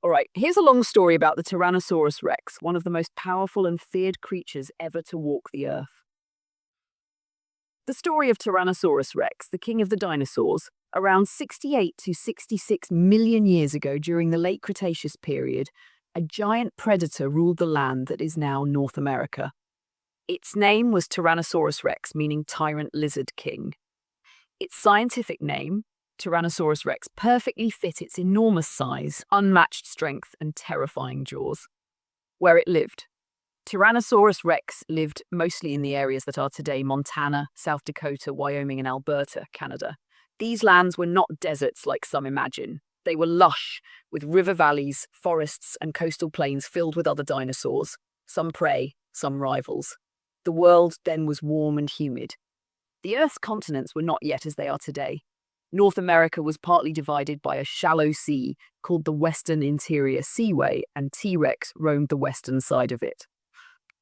All right, here's a long story about the Tyrannosaurus rex, one of the most powerful and feared creatures ever to walk the earth. The story of Tyrannosaurus rex, the king of the dinosaurs, around 68 to 66 million years ago during the late Cretaceous period, a giant predator ruled the land that is now North America. Its name was Tyrannosaurus rex, meaning Tyrant Lizard King. Its scientific name, Tyrannosaurus rex, perfectly fit its enormous size, unmatched strength, and terrifying jaws. Where it lived. Tyrannosaurus rex lived mostly in the areas that are today Montana, South Dakota, Wyoming, and Alberta, Canada. These lands were not deserts like some imagine. They were lush, with river valleys, forests, and coastal plains filled with other dinosaurs, some prey, some rivals. The world then was warm and humid. The Earth's continents were not yet as they are today. North America was partly divided by a shallow sea called the Western Interior Seaway, and T-Rex roamed the western side of it.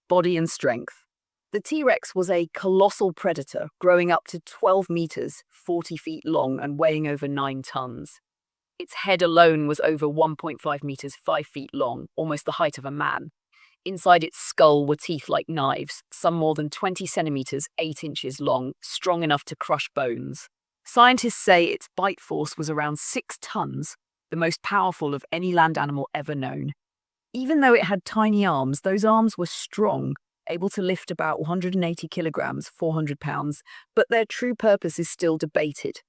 Body and strength. The T-Rex was a colossal predator, growing up to 12 meters, 40 feet long, and weighing over 9 tons. Its head alone was over 1.5 meters, 5 feet long, almost the height of a man. Inside its skull were teeth like knives, some more than 20 centimeters, 8 inches long, strong enough to crush bones. Scientists say its bite force was around 6 tons, the most powerful of any land animal ever known. Even though it had tiny arms, those arms were strong, able to lift about 180 kilograms, 400 pounds, but their true purpose is still debated.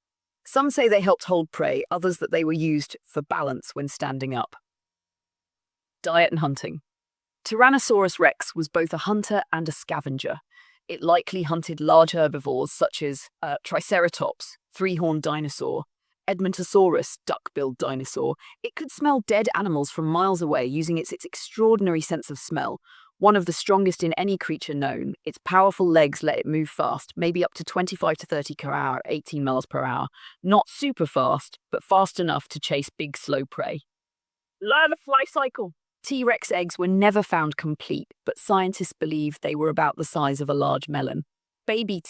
Some say they helped hold prey, others that they were used for balance when standing up. Diet and hunting. Tyrannosaurus rex was both a hunter and a scavenger. It likely hunted large herbivores such as Triceratops, three-horned dinosaur, Edmontosaurus, duck-billed dinosaur. It could smell dead animals from miles away using its extraordinary sense of smell, one of the strongest in any creature known. Its powerful legs let it move fast, maybe up to 25 to 30 per hour, 18 miles per hour. Not super fast, but fast enough to chase big, slow prey. Learn the life cycle. T-Rex eggs were never found complete, but scientists believe they were about the size of a large melon. Baby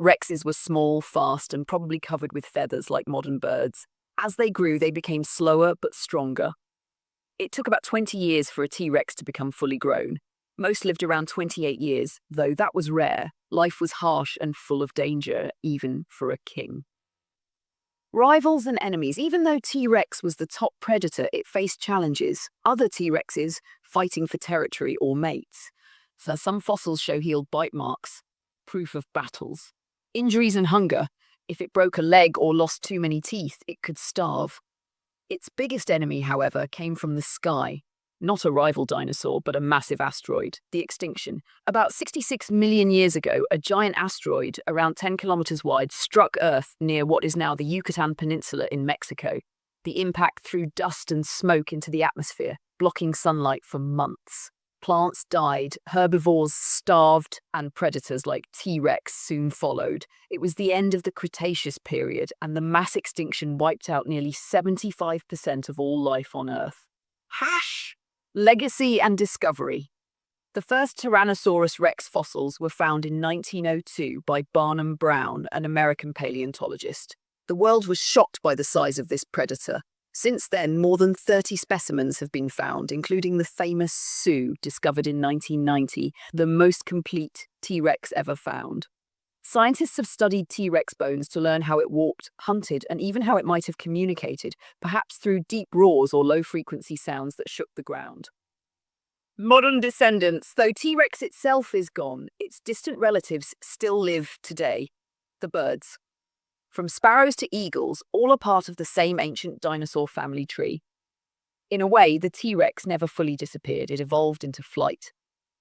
Rexes were small, fast, and probably covered with feathers like modern birds. As they grew, they became slower but stronger. It took about 20 years for a T-Rex to become fully grown. Most lived around 28 years, though that was rare. Life was harsh and full of danger, even for a king. Rivals and enemies. Even though T-Rex was the top predator, it faced challenges. Other T-Rexes fighting for territory or mates. So some fossils show healed bite marks, proof of battles. Injuries and hunger. If it broke a leg or lost too many teeth, it could starve. Its biggest enemy, however, came from the sky. Not a rival dinosaur, but a massive asteroid, the extinction. About 66 million years ago, a giant asteroid, around 10 kilometers wide, struck Earth near what is now the Yucatan Peninsula in Mexico. The impact threw dust and smoke into the atmosphere, blocking sunlight for months. Plants died, herbivores starved, and predators like T-Rex soon followed. It was the end of the Cretaceous period, and the mass extinction wiped out nearly 75% of all life on Earth. Legacy and discovery. The first Tyrannosaurus rex fossils were found in 1902 by Barnum Brown, an American paleontologist. The world was shocked by the size of this predator. Since then, more than 30 specimens have been found, including the famous Sioux, discovered in 1990, the most complete T-Rex ever found. Scientists have studied T-Rex bones to learn how it walked, hunted, and even how it might have communicated, perhaps through deep roars or low-frequency sounds that shook the ground. Modern descendants. Though T-Rex itself is gone, its distant relatives still live today. The birds. From sparrows to eagles, all are part of the same ancient dinosaur family tree. In a way, the T-Rex never fully disappeared. It evolved into flight.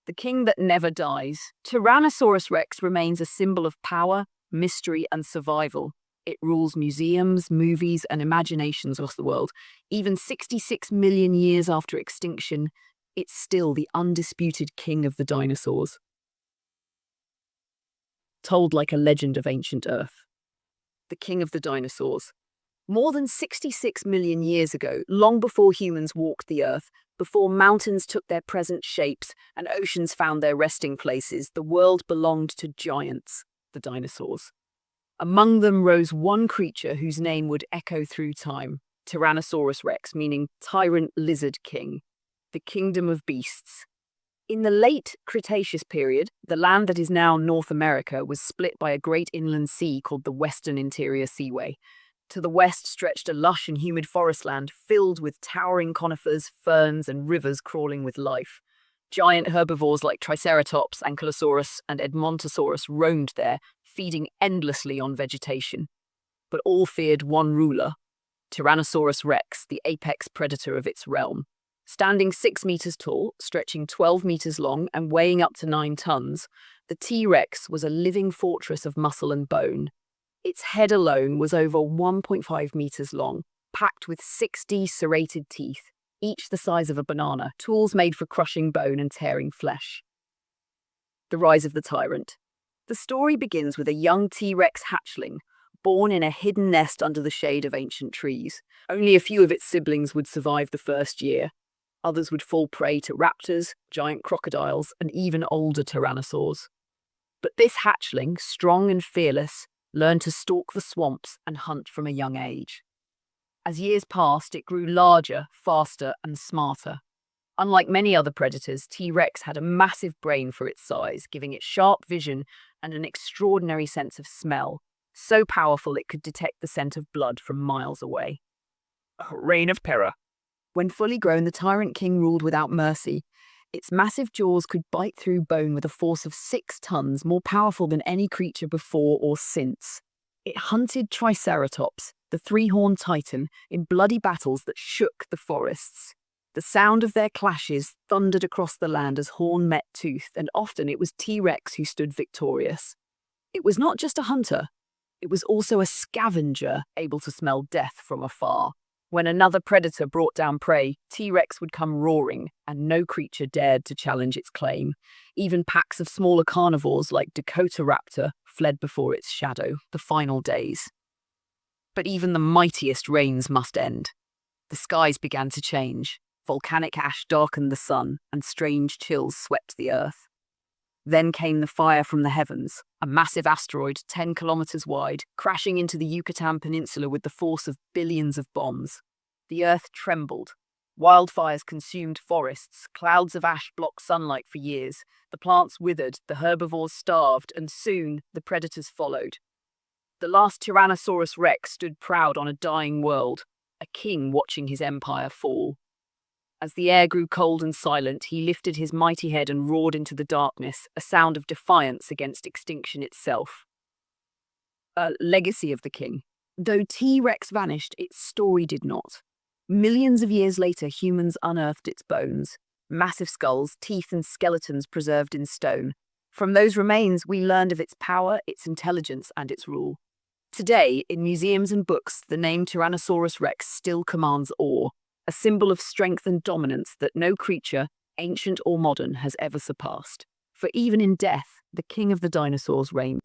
The king that never dies. Tyrannosaurus rex remains a symbol of power, mystery, and survival. It rules museums, movies, and imaginations across the world. Even 66 million years after extinction, it's still the undisputed king of the dinosaurs. Told like a legend of ancient Earth. The king of the dinosaurs. More than 66 million years ago, long before humans walked the Earth, before mountains took their present shapes and oceans found their resting places, the world belonged to giants, the dinosaurs. Among them rose one creature whose name would echo through time, Tyrannosaurus rex, meaning Tyrant Lizard King, the kingdom of beasts. In the late Cretaceous period, the land that is now North America was split by a great inland sea called the Western Interior Seaway. To the west stretched a lush and humid forest land filled with towering conifers, ferns, and rivers crawling with life. Giant herbivores like Triceratops, Ankylosaurus, and Edmontosaurus roamed there, feeding endlessly on vegetation. But all feared one ruler, Tyrannosaurus rex, the apex predator of its realm. Standing 6 meters tall, stretching 12 meters long, and weighing up to 9 tons, the T-Rex was a living fortress of muscle and bone. Its head alone was over 1.5 meters long, packed with 60 serrated teeth, each the size of a banana, tools made for crushing bone and tearing flesh. The rise of the tyrant. The story begins with a young T-Rex hatchling, born in a hidden nest under the shade of ancient trees. Only a few of its siblings would survive the first year. Others would fall prey to raptors, giant crocodiles, and even older tyrannosaurs. But this hatchling, strong and fearless, learned to stalk the swamps and hunt from a young age. As years passed, it grew larger, faster, and smarter. Unlike many other predators, T-Rex had a massive brain for its size, giving it sharp vision and an extraordinary sense of smell, so powerful it could detect the scent of blood from miles away. A reign of terror. When fully grown, the Tyrant King ruled without mercy. Its massive jaws could bite through bone with a force of 6 tons, more powerful than any creature before or since. It hunted Triceratops, the 3-horned titan, in bloody battles that shook the forests. The sound of their clashes thundered across the land as horn met tooth, and often it was T-Rex who stood victorious. It was not just a hunter. It was also a scavenger, able to smell death from afar. When another predator brought down prey, T-Rex would come roaring, and no creature dared to challenge its claim. Even packs of smaller carnivores like Dakota raptor fled before its shadow, the final days. But even the mightiest reigns must end. The skies began to change. Volcanic ash darkened the sun, and strange chills swept the earth. Then came the fire from the heavens, a massive asteroid 10 kilometers wide, crashing into the Yucatan Peninsula with the force of billions of bombs. The earth trembled. Wildfires consumed forests, clouds of ash blocked sunlight for years. The plants withered, the herbivores starved, and soon the predators followed. The last Tyrannosaurus rex stood proud on a dying world, a king watching his empire fall. As the air grew cold and silent, he lifted his mighty head and roared into the darkness, a sound of defiance against extinction itself. A legacy of the king. Though T-Rex vanished, its story did not. Millions of years later, humans unearthed its bones, massive skulls, teeth, and skeletons preserved in stone. From those remains, we learned of its power, its intelligence, and its rule. Today, in museums and books, the name Tyrannosaurus rex still commands awe, a symbol of strength and dominance that no creature, ancient or modern, has ever surpassed. For even in death, the king of the dinosaurs reigned.